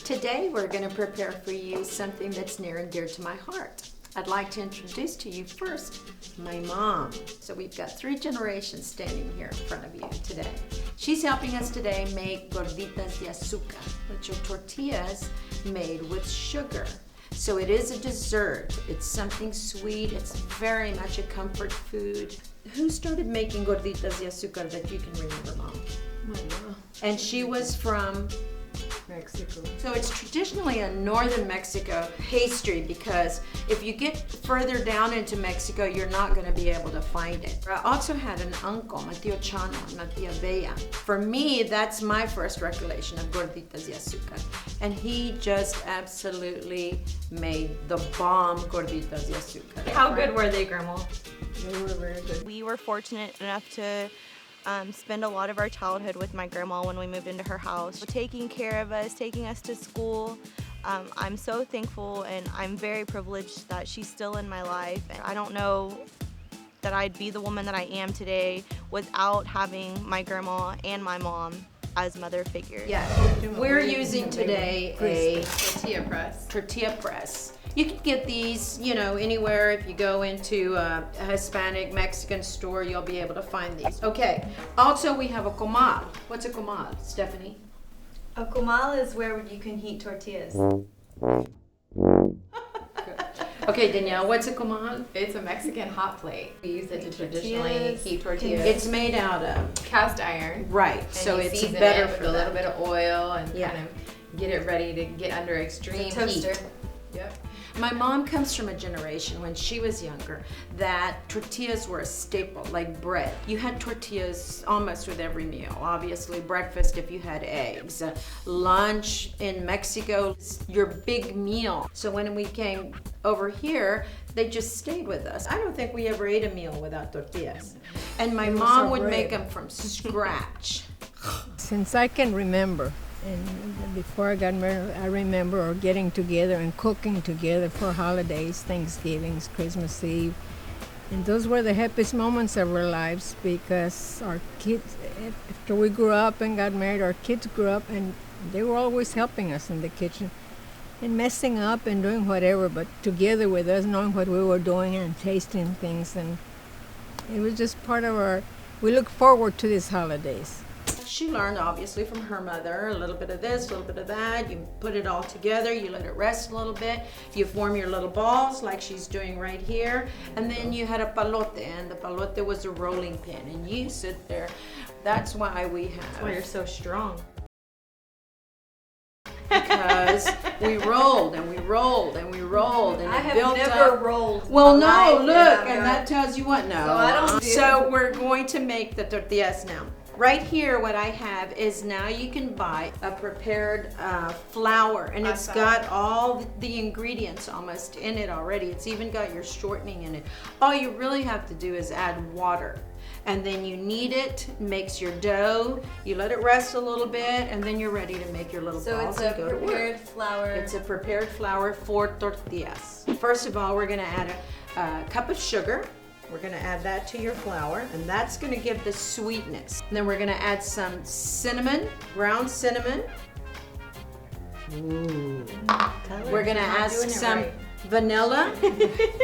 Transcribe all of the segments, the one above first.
Today we're going to prepare for you something that's near and dear to my heart. I'd like to introduce to you first my mom. So we've got 3 generations standing here in front of you today. She's helping us today make Gorditas de Azucar, which are tortillas made with sugar. So it is a dessert. It's something sweet. It's very much a comfort food. Who started making Gorditas de Azucar that you can remember, Mom? My mom. And she was from Mexico. So it's traditionally a northern Mexico pastry because if you get further down into Mexico, you're not going to be able to find it. I also had an uncle, my tío Chano, my tía Bella. For me, that's my first recollection of Gorditas de Azucar. And he just absolutely made the bomb Gorditas de Azucar. How good were they, Grandma? They were very good. We were fortunate enough to spend a lot of our childhood with my grandma when we moved into her house, taking care of us, taking us to school. I'm so thankful and I'm very privileged that she's still in my life. And I don't know that I'd be the woman that I am today without having my grandma and my mom as mother figures. Yeah, we're using today a Tortilla Press. You can get these, you know, anywhere. If you go into a Hispanic Mexican store, you'll be able to find these. Okay, also we have a comal. What's a comal, Stephanie? A comal is where you can heat tortillas. Okay, Danielle, what's a comal? It's a Mexican hot plate. We use it to traditionally heat tortillas. It's made out of cast iron. Right, And so you it's season better it with for a that. little bit of oil and Yeah. kind of get it ready to get under extreme Toaster. heat. Yep. My mom comes from a generation when she was younger that tortillas were a staple, like bread. You had tortillas almost with every meal. Obviously, breakfast if you had eggs. Lunch in Mexico, your big meal. So when we came over here, they just stayed with us. I don't think we ever ate a meal without tortillas. And my mom would make them from scratch. Since I can remember, and before I got married, I remember getting together and cooking together for holidays, Thanksgivings, Christmas Eve. And those were the happiest moments of our lives because our kids, after we grew up and got married, our kids grew up and they were always helping us in the kitchen and messing up and doing whatever, but together with us, knowing what we were doing and tasting things. And it was just part of we look forward to these holidays. She learned obviously from her mother, a little bit of this, a little bit of that. You put it all together, you let it rest a little bit, you form your little balls like she's doing right here, and then you had a palote, and the palote was a rolling pin, and you sit there. That's why we have. That's why you're so strong. Because we rolled and we rolled and we rolled and I it have built never up. rolled. Well, my no, life, look, and and that tells you what. No. So I don't do So we're going to make the tortillas now. Right here, what I have is now you can buy a prepared flour, and it's got all the ingredients almost in it already. It's even got your shortening in it. All you really have to do is add water. And then you knead it, makes your dough, you let it rest a little bit, and then you're ready to make your little So balls it's a and go to work. prepared flour. It's a prepared flour for tortillas. First of all, we're gonna add a cup of sugar. We're gonna add that to your flour, and that's gonna give the sweetness. And then we're gonna add some cinnamon, ground cinnamon. Ooh. We're gonna add some vanilla,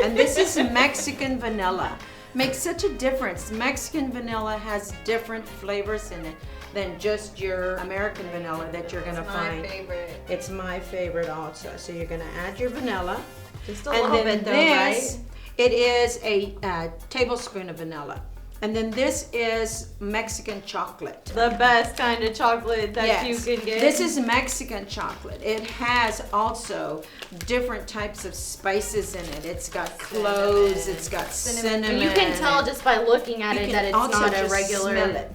and this is Mexican vanilla. Makes such a difference. Mexican vanilla has different flavors in it than just your American vanilla that you're gonna find. My favorite. It's my favorite also. So you're gonna add your vanilla. Just a And little then bit though, this, right? it is a tablespoon of vanilla. And then this is Mexican chocolate. The best kind of chocolate that you can get. This is Mexican chocolate. It has also different types of spices in it. It's got cloves, it's got cinnamon. And you can tell just by looking at You it can that it's also not a just regular. smell it.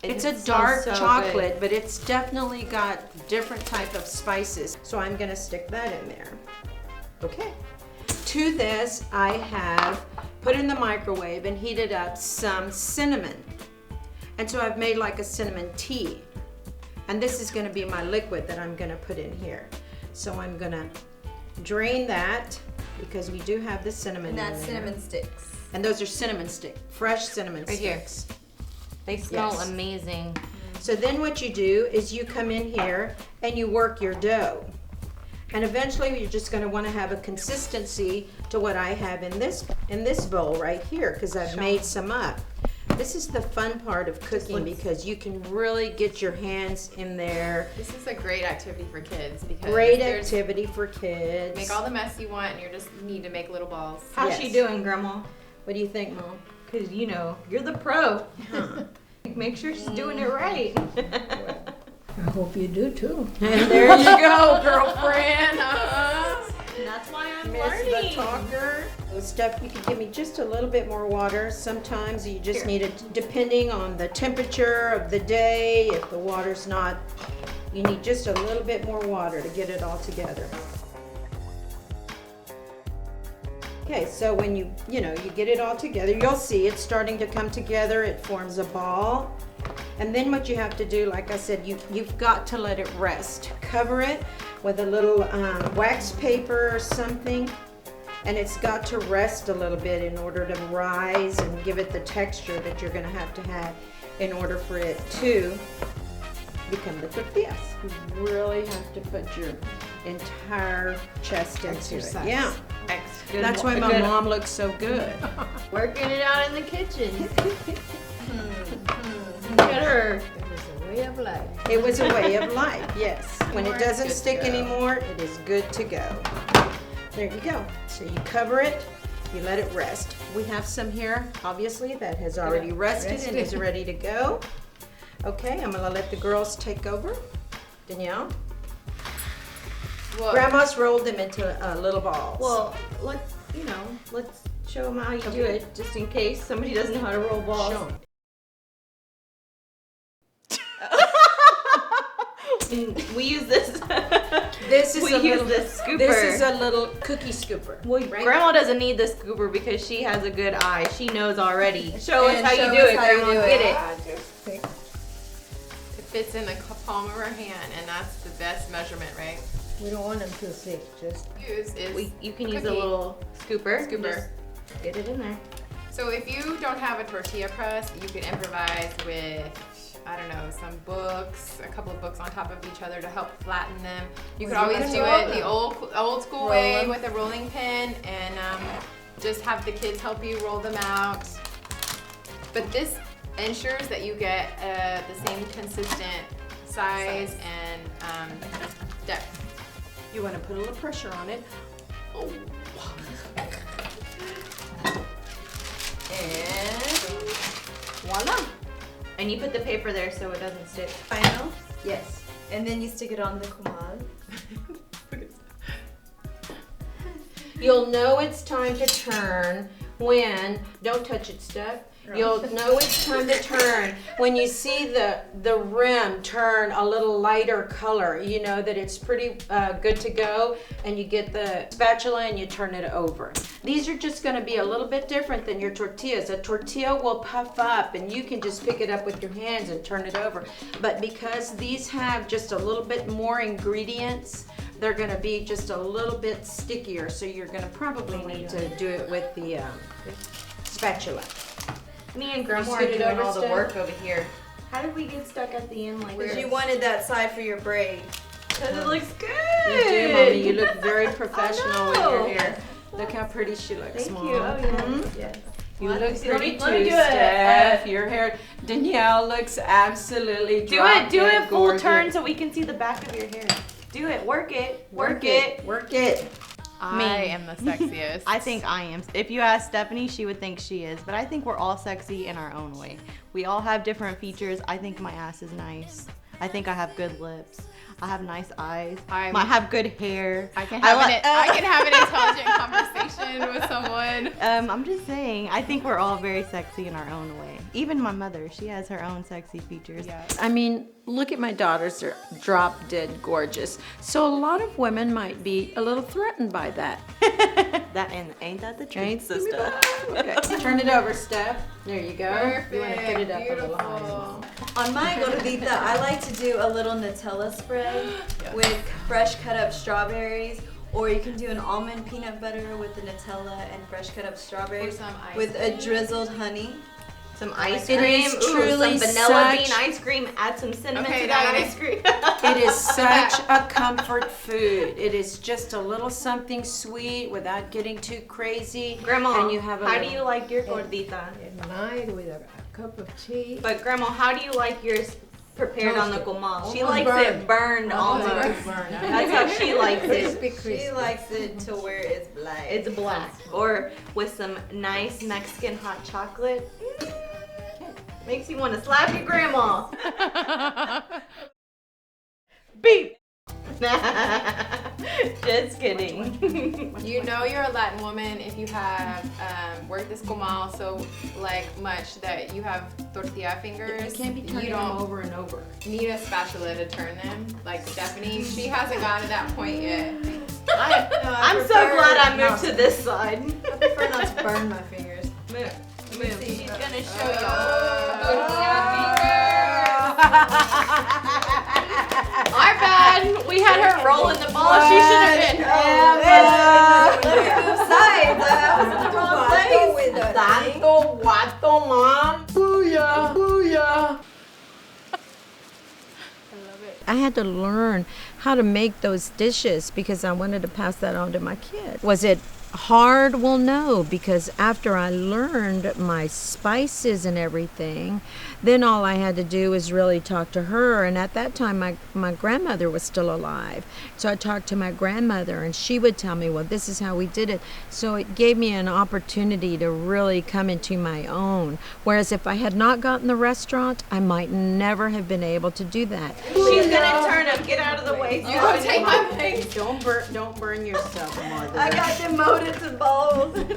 It's a smells dark so chocolate, but it's definitely got different type of spices. So I'm gonna stick that in there. Okay. To this, I have put in the microwave and heated up some cinnamon. And so I've made like a cinnamon tea. And this is gonna be my liquid that I'm gonna put in here. So I'm gonna drain that because we do have the cinnamon And in that's there. cinnamon sticks. And those are cinnamon sticks, fresh cinnamon Right here. sticks. They smell Yes. amazing. So then what you do is you come in here and you work your dough. And eventually you're just gonna wanna have a consistency to what I have in this bowl right here, because I've made some up. This is the fun part of cooking because you can really get your hands in there. This is a great activity for kids because Great activity for kids. make all the mess you want and you just need to make little balls. How's she doing, Grandma? What do you think, Mom? Because, you know, you're the pro. Make sure she's doing it right. I hope you do too. And there you go, girlfriend. That's why I'm Miss the learning. Talker. Steph, you can give me just a little bit more water. Sometimes you just need it, depending on the temperature of the day. If the water's not, you need just a little bit more water to get it all together. Okay, so when you get it all together, you'll see it's starting to come together. It forms a ball. And then what you have to do, like I said, you've got to let it rest. Cover it with a little wax paper or something. And it's got to rest a little bit in order to rise and give it the texture that you're going to have in order for it to become the tortillas. You really have to put your entire chest into it. Yeah. That's why my mom looks so good. Working it out in the kitchen. Look at her. It was a way of life. It was a way of life, yes. When it doesn't Good to stick go. anymore, it is good to go. There you go. So you cover it, you let it rest. We have some here, obviously, that has already rested and is ready to go. Okay, I'm gonna let the girls take over. Danielle? Well, Grandma's rolled them into little balls. Well, let's show them how you do it, just in case somebody doesn't know how to roll balls. Show 'em. We use this. This is we a use little, this scooper. This is a little cookie scooper. Well, right? Grandma doesn't need the scooper because she has a good eye. She knows already. Show us And how show you do us it, how you Grandma. do Get it. it. I just take it fits in the palm of her hand, and that's the best measurement, right? We don't want them too thick, just Use is You can use a cookie. little scooper. Scooper. Just get it in there. So if you don't have a tortilla press, you can improvise with, I don't know, some books, a couple of books on top of each other to help flatten them. You could always do it the old school way with a rolling pin and just have the kids help you roll them out. But this ensures that you get the same consistent size and depth. You want to put a little pressure on it. Oh. And voila. And you put the paper there so it doesn't stick. Final. Yes. And then you stick it on the comal. You'll know it's time to turn when, don't touch it, Steph. You'll know it's time to turn when you see the rim turn a little lighter color. You know that it's pretty good to go, and you get the spatula and you turn it over. These are just going to be a little bit different than your tortillas. A tortilla will puff up and you can just pick it up with your hands and turn it over. But because these have just a little bit more ingredients, they're going to be just a little bit stickier, so you're going to probably need to do it with the spatula. Me and Grandma are scoot it doing over, all the Steph? work over here. How did we get stuck at the end like Because this? you wanted that side for your braid. Because it looks good. You do, Mommy. You look very professional with know. your hair. Look how pretty she looks, Thank Mom. you. Oh, yeah. Mhm. Yes. You Let look me pretty do too, it. Steph. Your hair, Danielle looks absolutely Do drop it dead full gorgeous. turn so we can see the back of your hair. Do it. Work it. Work it. I am the sexiest. I think I am. If you ask Stephanie, she would think she is. But I think we're all sexy in our own way. We all have different features. I think my ass is nice. I think I have good lips. I have nice eyes. I have good hair. I can have an intelligent conversation with someone. I'm just saying, I think we're all very sexy in our own way. Even my mother, she has her own sexy features. Yeah. I mean, look at my daughters, they're drop dead gorgeous. So a lot of women might be a little threatened by that. Ain't that the truth, Ain't sister? Okay. Turn it over, Steph. There you go. Perfect. You want to put it up a little higher. Beautiful. On my gordita, I like to do a little Nutella spread with fresh cut up strawberries, or you can do an almond peanut butter with the Nutella and fresh cut up strawberries Or some ice with a cream. drizzled honey. Some ice It cream. is Ooh, truly some vanilla such- bean ice cream. Add some cinnamon Okay, to that Dene. ice cream. It is such a comfort food. It is just a little something sweet without getting too crazy. Grandma, and you have a how do little- you like your gordita? At night with a cup of tea. But Grandma, how do you like yours prepared on the comal? She Almost likes burned. it burned almost. That's how she likes it. Crispy. She likes it to where it's black. It's black. Or with some nice Mexican hot chocolate. Makes you want to slap your grandma. Beep. Just kidding. You know you're a Latin woman if you have worked this comal so like much that you have tortilla fingers. You can't be turning them over and over. Need a spatula to turn them. Like Stephanie, she hasn't gotten to that point yet. I'm so glad I moved to this side. I prefer not to burn my fingers. Move. She's gonna show Oh. y'all. Our bad. We had her rolling the ball. She should have been. Let me move sides. I was in the wrong place. With a thing. Tanto guato, mom. Booyah, booyah. I had to learn how to make those dishes because I wanted to pass that on to my kids. Was it hard? Well, no, because after I learned my spices and everything, then all I had to do was really talk to her. And at that time, my grandmother was still alive. So I talked to my grandmother and she would tell me, well, this is how we did it. So it gave me an opportunity to really come into my own. Whereas if I had not gotten the restaurant, I might never have been able to do that. She's gonna turn him. Get out of the way. You go take my place. Don't burn yourself more than I got demoted to balls. Look,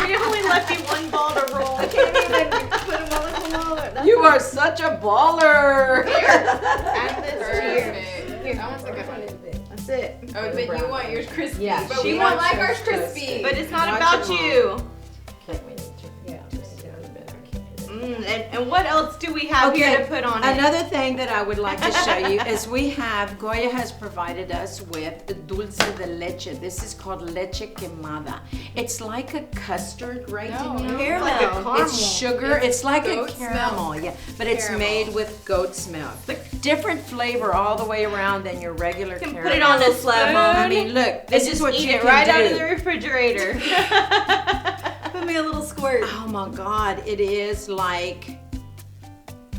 we only left you one ball to roll. I can't even put them on the comal. You are such a baller. Add this here. Perfect. That one's a good one. That's it. Oh, but you want yours crispy. Yeah, but she we don't wants like hers ours crispy. But it's not Watch about it, Mom. you. Okay, we need to. Yeah, just a little bit. And what else do we have here to put on it? Another thing that I would like to show you is we have, Goya has provided us with dulce de leche. This is called leche quemada. It's like a custard, right? No, Danielle? no. Like a caramel. It's sugar. It's like a goat's caramel, milk. yeah. But it's Caramel. made with goat's milk. Different flavor all the way around than your regular You can caramel. put it on a slab, Mom. I mean, look, this is what eat you it can right do. out of the refrigerator. Put me a little squirt. Oh my God, it is like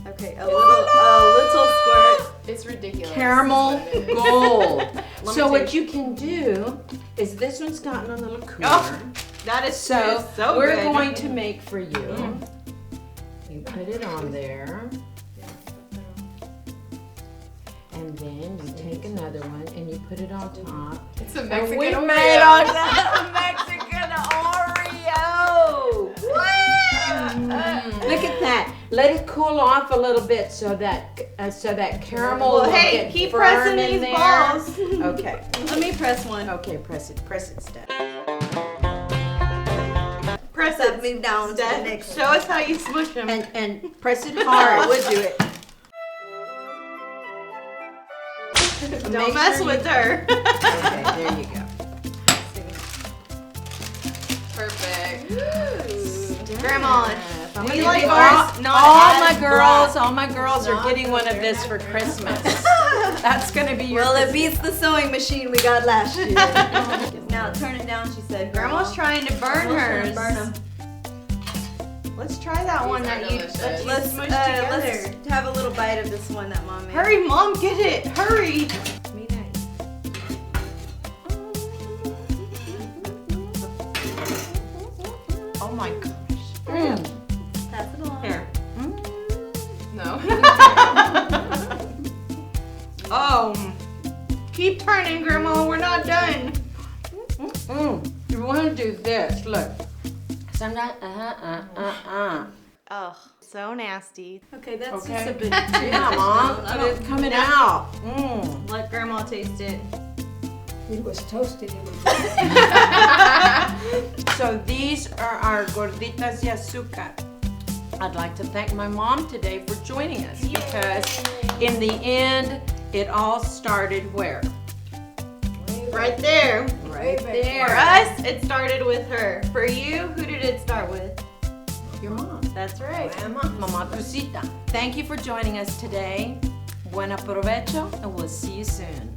Okay, a little squirt. It's ridiculous. caramel That's what it is. gold. me So what taste. you can do is this one's gotten a little cooler. Oh, that is So, so we're good. going to make for you. You put it on there. And then you take another one and you put it on top. It's a And Mexican we Oreo. made our Mexican Oreo. Look at that. Let it cool off a little bit so that caramel Well, will hey, get keep burned pressing in these there. balls. Okay. Let me press one. Okay, press it, Steph. Press Set it. me down to the Steph, next show us how you smush them. And press it hard. We'll do it. Don't mess with her. Okay, there you go. Perfect. Grandma, I'm we gonna like give ours not all as my girls are getting one of this for Christmas. That's gonna be your. Well, it beats the sewing machine we got last year. Now turn it down, she said. Grandma's trying to burn hers. Burn them. Let's try that one These are that you delicious. let's smush together. Let's have a little bite of this one that Mom made. Hurry, Mom, get it. Hurry. Me nice. Oh my gosh. Pass it along. Here. No. Oh. Keep turning, Grandma. We're not done. You want to do this? Look. Sometimes, Ugh, so nasty. Okay, that's Okay. just a bit. Yeah, Mom. It's coming out. Let Grandma taste it. It was toasted. It was So these are our Gorditas de Azucar. I'd like to thank my mom today for joining us because in the end, it all started where? Right there. Right For there. us, it started with her. For you, who did it start with? Your mom. That's right. Mamá Crucita. Thank you for joining us today. Buen provecho, and we'll see you soon.